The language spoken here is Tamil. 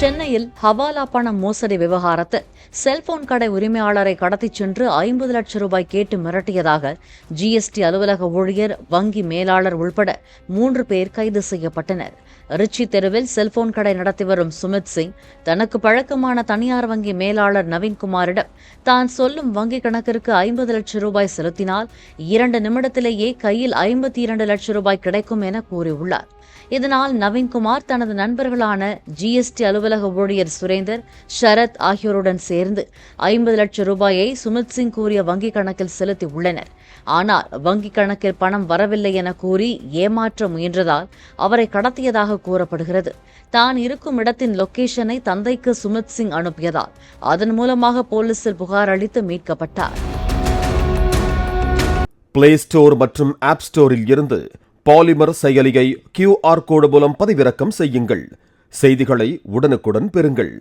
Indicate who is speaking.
Speaker 1: சென்னையில் ஹவாலா பண மோசடி விவகாரத்தில் செல்போன் கடை உரிமையாளரை கடத்திச் சென்று 50 லட்சம் ரூபாய் கேட்டு மிரட்டியதாக ஜிஎஸ்டி அலுவலக ஊழியர், வங்கி மேலாளர் உள்பட 3 பேர் கைது செய்யப்பட்டனர். ரிச்சி தெருவில் செல்போன் கடை நடத்தி வரும் சுமித் சிங் தனக்கு பழக்கமான தனியார் வங்கி மேலாளர் நவீன்குமாரிடம் தான் சொல்லும் வங்கி கணக்கிற்கு 50 லட்சம் ரூபாய் செலுத்தினால் 2 நிமிடத்திலேயே கையில் 52 லட்சம் ரூபாய் கிடைக்கும் என கூறியுள்ளார். இதனால் நவீன்குமார் தனது நண்பர்களான ஜிஎஸ்டி அலுவலக ஊழியர் சுரேந்தர், ஷரத் ஆகியோருடன் சேர்ந்து 50 லட்சம் ரூபாயை சுமித் சிங் கூறிய வங்கிக் கணக்கில் செலுத்தி உள்ளனர். ஆனால் வங்கிக் கணக்கில் பணம் வரவில்லை என கூறி ஏமாற்ற முயன்றதால் அவரை கடத்தியதாக கூறப்படுகிறது. தான் இருக்கும் இடத்தின் லொகேஷனை தந்தைக்கு சுமித் சிங் அனுப்பியதால் அதன் மூலமாக போலீசில் புகார் அளித்து மீட்கப்பட்டார்.
Speaker 2: பிளே ஸ்டோர் மற்றும் ஆப் ஸ்டோரில் இருந்து பாலிமர் செயலியை QR கோடு மூலம் பதிவிறக்கம் செய்யுங்கள். செய்திகளை உடனுக்குடன் பெறுங்கள்.